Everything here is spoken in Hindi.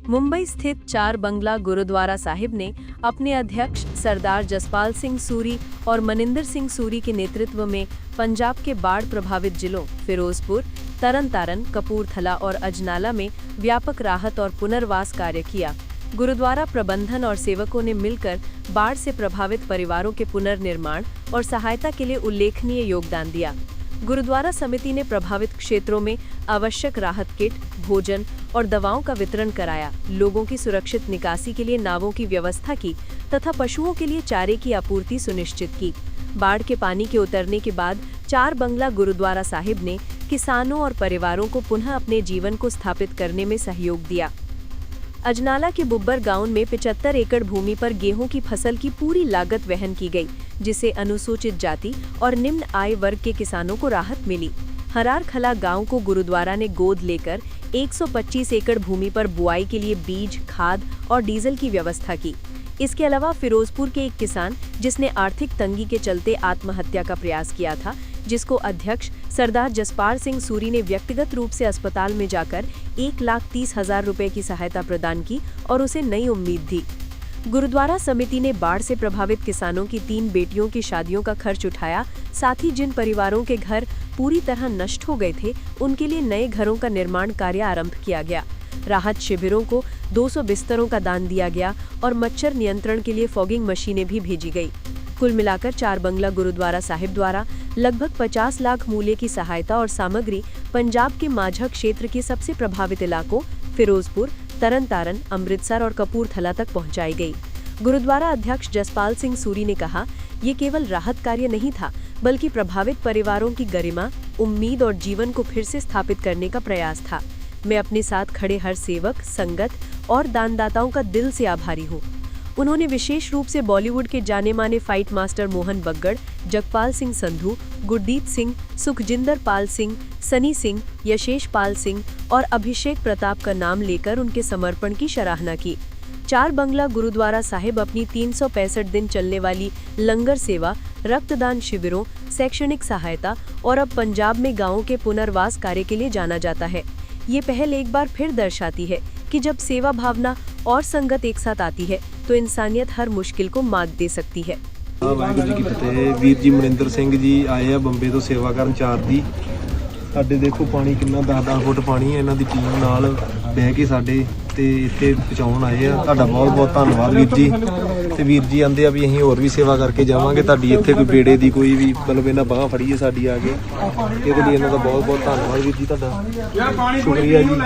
मुंबई स्थित चार बंगला गुरुद्वारा साहिब ने अपने अध्यक्ष सरदार जसपाल सिंह सूरी और मनिंदर सिंह सूरी के नेतृत्व में पंजाब के बाढ़ प्रभावित जिलों फिरोजपुर, तरन-तारन, कपूरथला और अजनाला में व्यापक राहत और पुनर्वास कार्य किया। गुरुद्वारा प्रबंधन और सेवकों ने मिलकर बाढ़ से प्रभावित परिवारों के पुनर्निर्माण और सहायता के लिए उल्लेखनीय योगदान दिया। गुरुद्वारा समिति ने प्रभावित क्षेत्रों में आवश्यक राहत किट, भोजन और दवाओं का वितरण कराया, लोगों की सुरक्षित निकासी के लिए नावों की व्यवस्था की तथा पशुओं के लिए चारे की आपूर्ति सुनिश्चित की। बाढ़ के पानी के उतरने के बाद चार बंगला गुरुद्वारा साहिब ने किसानों और परिवारों को पुनः अपने जीवन को स्थापित करने में सहयोग दिया। अजनाला के बुब्बर गांव में 75 एकड़ भूमि पर गेहूं की फसल की पूरी लागत वहन की गई, जिससे अनुसूचित जाति और निम्न आय वर्ग के किसानों को राहत मिली। हरारखला गांव को गुरुद्वारा ने गोद लेकर 125 एकड़ भूमि पर बुआई के लिए बीज, खाद और डीजल की व्यवस्था की। इसके अलावा फिरोजपुर के एक किसान जिसने आर्थिक तंगी के चलते आत्महत्या का प्रयास किया था, जिसको अध्यक्ष सरदार जसपाल सिंह सूरी ने व्यक्तिगत रूप से अस्पताल में जाकर 1,30,000 रुपए की सहायता प्रदान की और उसे नई उम्मीद दी। गुरुद्वारा समिति ने बाढ़ से प्रभावित किसानों की 3 बेटियों की शादियों का खर्च उठाया। साथ ही जिन परिवारों के घर पूरी तरह नष्ट हो गए थे, उनके लिए नए घरों का निर्माण कार्य आरंभ किया गया। राहत शिविरों को 200 बिस्तरों का दान दिया गया और मच्छर नियंत्रण के लिए फॉगिंग मशीनें भी भेजी गई। कुल मिलाकर चार बंगला गुरुद्वारा साहिब द्वारा लगभग 50 लाख मूल्य की सहायता और सामग्री पंजाब के माझा क्षेत्र के सबसे प्रभावित इलाकों फिरोजपुर, तरन-तारन, अमृतसर और कपूरथला तक पहुंचाई गई। गुरुद्वारा अध्यक्ष जसपाल सिंह सूरी ने कहा, ये केवल राहत कार्य नहीं था, बल्कि प्रभावित परिवारों की गरिमा, उम्मीद और जीवन को फिर से स्थापित करने का प्रयास था। मैं अपने साथ खड़े हर सेवक, संगत और दानदाताओं का दिल से आभारी हूँ। उन्होंने विशेष रूप से बॉलीवुड के जाने माने फाइट मास्टर मोहन बग्गड़, जगपाल सिंह संधू, गुरदीप सिंह, सुखजिंदर पाल सिंह, सनी सिंह, यशेश पाल सिंह और अभिषेक प्रताप का नाम लेकर उनके समर्पण की सराहना की। चार बंगला गुरुद्वारा साहिब अपनी 365 दिन चलने वाली लंगर सेवा, रक्तदान शिविरों, शैक्षणिक सहायता और अब पंजाब में गाँवों के पुनर्वास कार्य के लिए जाना जाता है। ये पहल एक बार फिर दर्शाती है कि जब सेवा भावना और संगत एक साथ आती है तो इंसानियत हर मुश्किल को मात दे सकती है। वाहिगुरू जी की फतेह। वीर जी मनिंदर सिंह जी आए आ ਬੰਬੇ ਤੋਂ सेवा ਕਰਨ ਚਾਰ ਦੀ। ਸਾਡੇ ਦੇਖੋ ਪਾਣੀ ਕਿੰਨਾ 10-10 ਫੁੱਟ ਪਾਣੀ ਹੈ। ਇਹਨਾਂ ਦੀ ਟੀਮ ਨਾਲ ਬਹਿ ਕੇ ਸਾਡੇ ਤੇ ਇੱਥੇ ਪਹੁੰਚਾਉਣ ਆਏ ਆ। ਤੁਹਾਡਾ ਬਹੁਤ-ਬਹੁਤ ਧੰਨਵਾਦ ਵੀਰ ਜੀ। ਤੇ ਵੀਰ ਜੀ ਆਂਦੇ ਆ ਵੀ ਅਸੀਂ ਹੋਰ ਵੀ ਸੇਵਾ ਕਰਕੇ ਜਾਵਾਂਗੇ। ਤੁਹਾਡੀ ਇੱਥੇ ਕੋਈ ਬੇੜੇ ਦੀ ਕੋਈ ਵੀ ਮਤਲਬ ਇਹਨਾਂ ਬਾਹ ਫੜੀ ਹੈ ਸਾਡੀ ਆ ਕੇ। ਇਹਦੇ ਲਈ ਇਹਨਾਂ ਦਾ ਬਹੁਤ-ਬਹੁਤ ਧੰਨਵਾਦ ਵੀਰ ਜੀ ਤੁਹਾਡਾ। ਸ਼ੁਕਰੀਆ ਜੀ।